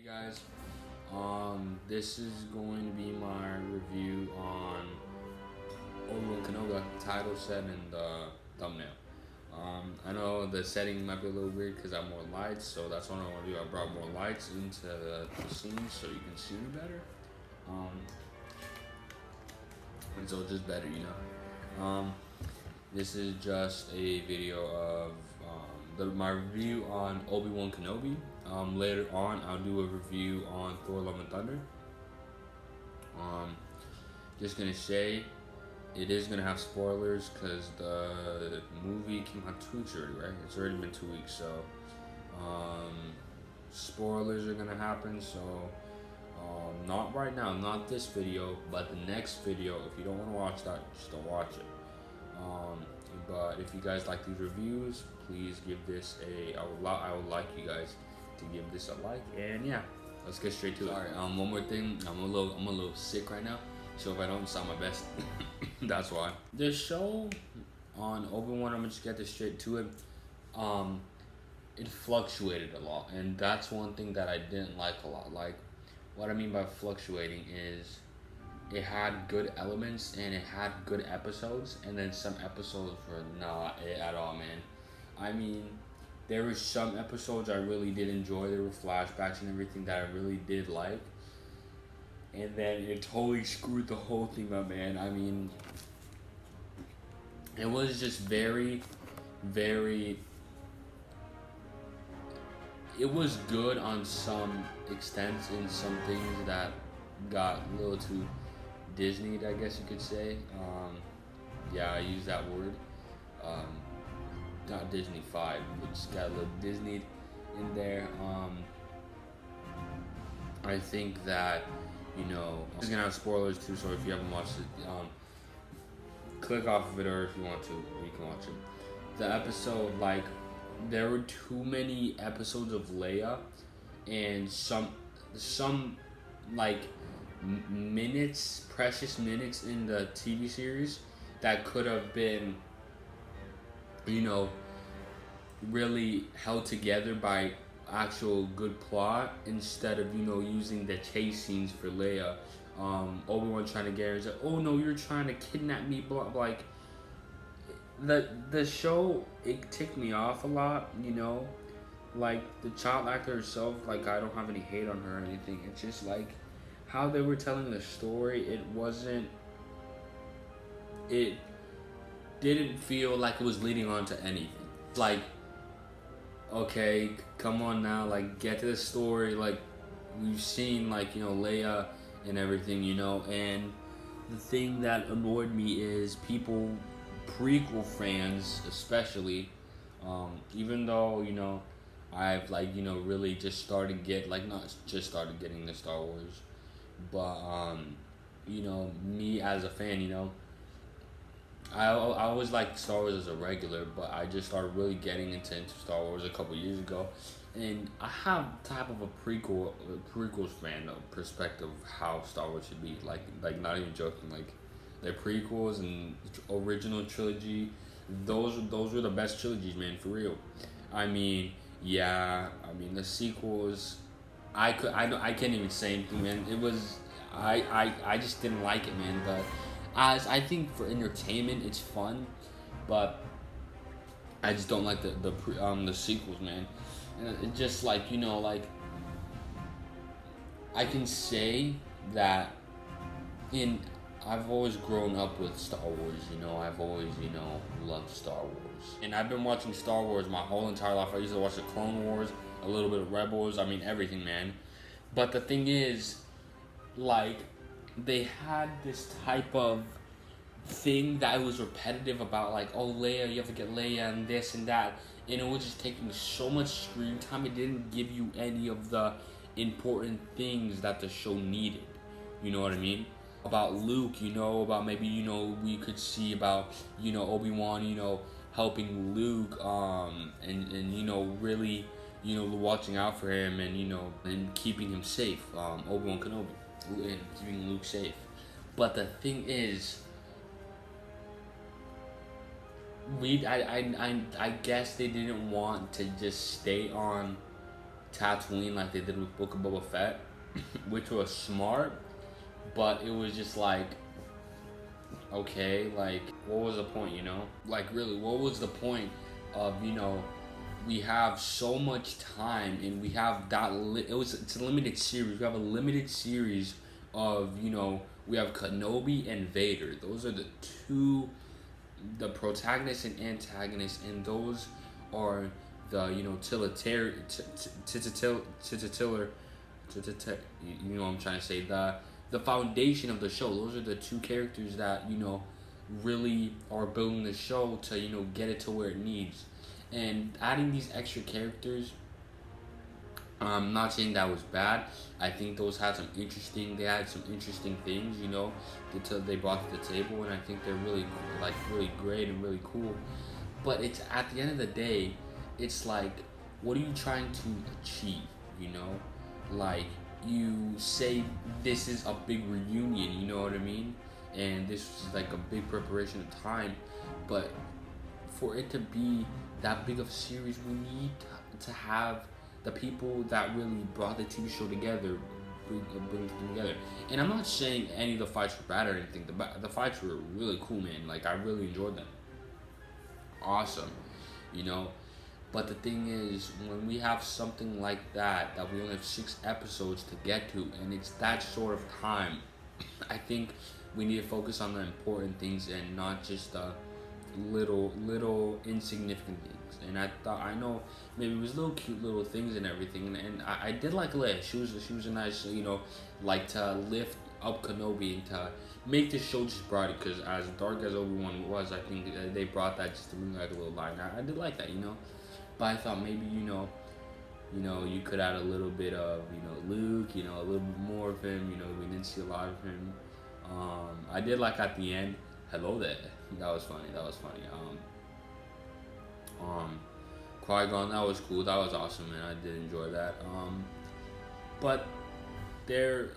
Guys, this is going to be my review on Obi-Wan Kenobi, title set and the thumbnail. I know the setting might be a little weird because I have more lights, so that's what I want to do. I brought more lights into the scene so you can see me better. And so just better, This is just a video of my review on Obi-Wan Kenobi. Later on, I'll do a review on Thor: Love and Thunder. Just gonna say, it is gonna have spoilers because the movie came out 2 weeks already, right? It's already been 2 weeks, so spoilers are gonna happen. So not right now, not this video, but the next video. If you don't want to watch that, just don't watch it. But if you guys like these reviews, please give this I would like you guys to give this a like. And yeah, let's get straight to it. Sorry, one more thing. I'm a little sick right now, so if I don't sound my best, that's why. The show on Obi-Wan, I'm gonna just get this straight to it. It fluctuated a lot, and that's one thing that I didn't like a lot. Like, what I mean by fluctuating is it had good elements and it had good episodes, and then some episodes were not it at all, man. I mean, there were some episodes I really did enjoy. There were flashbacks and everything that I really did like, and then it totally screwed the whole thing up, man. I mean, it was just very, very. It was good on some extents, in some things that got a little too Disneyed, I guess you could say. Yeah, I use that word. Not Disney-fied, but just got a little Disneyed in there. I think that, this is gonna have spoilers too, so if you haven't watched it, click off of it, or if you want to, you can watch it. The episode, there were too many episodes of Leia, and some minutes, precious minutes in the TV series that could have been, really held together by actual good plot, instead of, using the chase scenes for Leia. Obi-Wan trying to get her, he's like, oh no, you're trying to kidnap me, blah, like, the show, it ticked me off a lot, like, the child actor herself, like, I don't have any hate on her or anything. It's just like how they were telling the story, it didn't feel like it was leading on to anything. Like, okay, come on now, like, get to the story. Like, we've seen, Leia and everything, and the thing that annoyed me is people, prequel fans especially, even though, I've, really just started not just started getting the Star Wars, but, me as a fan, I always liked Star Wars as a regular, but I just started really getting into Star Wars a couple years ago, and I have type of a prequels fan perspective of how Star Wars should be. Like not even joking. Like, the prequels and original trilogy, those were the best trilogies, man, for real. I mean, yeah, the sequels, I can't even say anything, man. It was, I just didn't like it, man. But as I think for entertainment, it's fun, but I just don't like the sequels, man. And it just like, I can say that I've always grown up with Star Wars, I've always, loved Star Wars. And I've been watching Star Wars my whole entire life. I used to watch the Clone Wars, a little bit of Rebels, everything, man. But the thing is, they had this type of thing that was repetitive about, oh, Leia, you have to get Leia and this and that. And it was just taking so much screen time, it didn't give you any of the important things that the show needed. You know what I mean? About Luke, about maybe, we could see about, Obi-Wan, helping Luke, and really, watching out for him, and keeping him safe, Obi-Wan Kenobi, and keeping Luke safe. But the thing is, I guess they didn't want to just stay on Tatooine like they did with Book of Boba Fett, which was smart, but it was just like, okay, like, what was the point, you know? Like, really, what was the point of, you know, we have so much time and we have that, it's a limited series. We have a limited series of, you know, we have Kenobi and Vader. Those are the two, the protagonist and antagonist, and those are the, you know, you know what I'm trying to say, the foundation of the show. Those are the two characters that, you know, really are building the show to, you know, get it to where it needs. And adding these extra characters, I'm not saying that was bad. I think those had some interesting. They had some interesting things, you know, that they brought to the table, and I think they're really, like, really great and really cool. But it's, at the end of the day, it's like, what are you trying to achieve? You know, like, you say this is a big reunion. You know what I mean? And this is like a big preparation of time, but for it to be that big of a series, we need to have the people that really brought the TV show together, bring them together. And I'm not saying any of the fights were bad or anything. The fights were really cool, man. Like, I really enjoyed them. Awesome, you know. But the thing is, when we have something like that we only have 6 episodes to get to, and it's that short of time, I think we need to focus on the important things and not just the little insignificant things. And I know maybe it was little cute little things and everything, and I did like Leia. She was a nice, you know, like, to lift up Kenobi and to make the show just brighter, because as dark as Obi-Wan was, I think they brought that just to bring like a little line. I did like that, you know. But I thought maybe, you know, you could add a little bit of, you know, Luke, you know, a little bit more of him. You know, we didn't see a lot of him. I did like at the end, hello there. That was funny. Qui-Gon, that was cool. That was awesome, man. I did enjoy that. But there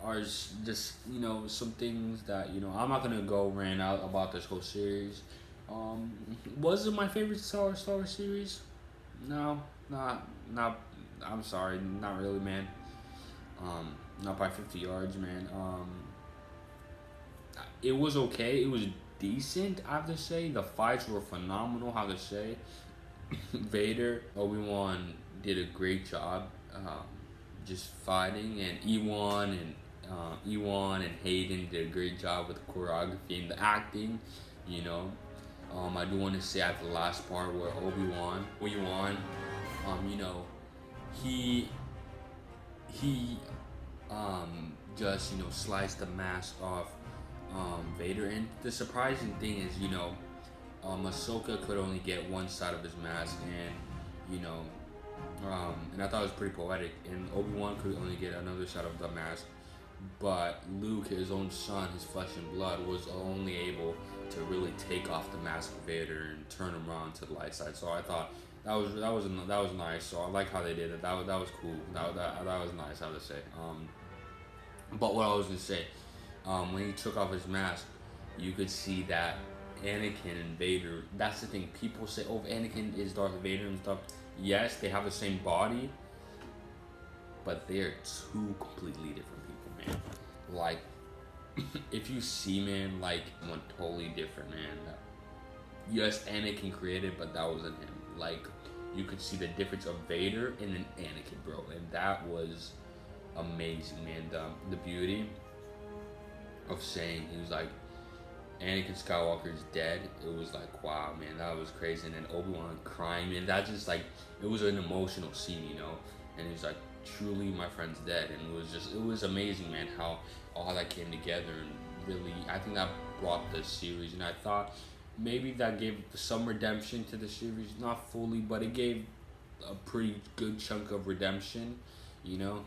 are just, you know, some things that, you know, I'm not gonna go rant out about this whole series. Was it my favorite Star Wars series? No, not. I'm sorry, not really, man. Not by 50 yards, man. It was okay. It was decent, I have to say. The fights were phenomenal, I have to say. Vader, Obi-Wan did a great job, just fighting, and Ewan and Hayden did a great job with the choreography and the acting, you know. I do want to say at the last part where Obi-Wan, you know, he just, you know, sliced the mask off Vader. And the surprising thing is, you know, Ahsoka could only get one side of his mask, and, you know, and I thought it was pretty poetic. And Obi-Wan could only get another side of the mask, but Luke, his own son, his flesh and blood, was only able to really take off the mask of Vader and turn him around to the light side. So I thought that was nice. So I like how they did it. That was cool. That was nice, I would say. But what I was gonna say, when he took off his mask, you could see that Anakin and Vader. That's the thing. People say, "Oh, Anakin is Darth Vader" and stuff. Yes, they have the same body, but they're two completely different people, man. Like, if you see, man, like, one totally different, man. Yes, Anakin created, but that wasn't him. Like, you could see the difference of Vader and then Anakin, bro, and that was amazing, man. The beauty of saying he was like, Anakin Skywalker is dead. It was like, wow, man, that was crazy. And then Obi-Wan crying, man, that just, like, it was an emotional scene, you know. And he was like, truly, my friend's dead. And it was amazing, man, how all that came together. And really, I think that brought the series. And I thought maybe that gave some redemption to the series, not fully, but it gave a pretty good chunk of redemption, you know.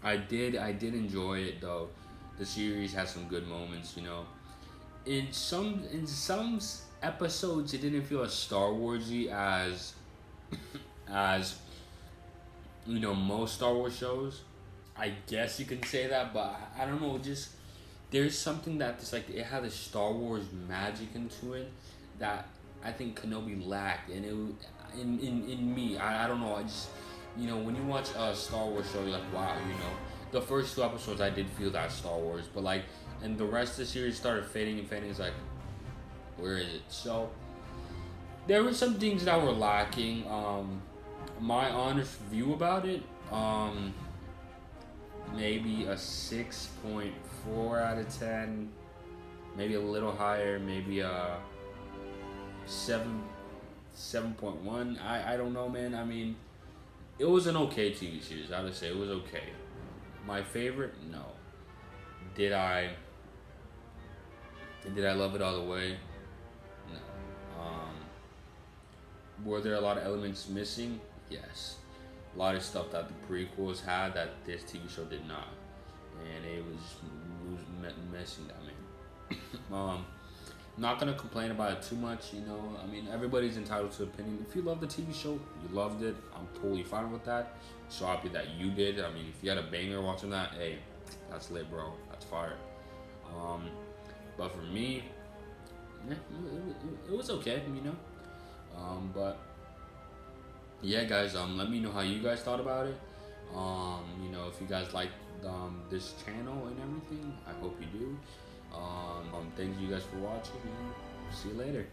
I did enjoy it, though. The series has some good moments, you know. In some episodes, it didn't feel as Star Warsy as you know, most Star Wars shows. I guess you can say that, but I don't know. Just there's something that just, like, it had a Star Wars magic into it that I think Kenobi lacked, and in me, I don't know. I just, when you watch a Star Wars show, you're like, wow, The first two episodes, I did feel that Star Wars, but like, and the rest of the series started fading and fading. It's like, where is it? So there were some things that were lacking. My honest view about it, maybe a 6.4 out of 10, maybe a little higher, maybe a 7.1. I don't know, man. I mean, it was an okay TV series. I would say it was okay. My favorite? No. Did I love it all the way? No. Were there a lot of elements missing? Yes. A lot of stuff that the prequels had that this TV show did not, and it was missing that, man. Not gonna complain about it too much, I mean, everybody's entitled to opinion. If you love the TV show, you loved it. I'm totally fine with that. So happy that you did. I mean, if you had a banger watching that, hey, that's lit, bro. That's fire. But for me, it was okay, But yeah, guys, let me know how you guys thought about it. If you guys like this channel and everything, I hope you do. Thank you guys for watching, and see you later.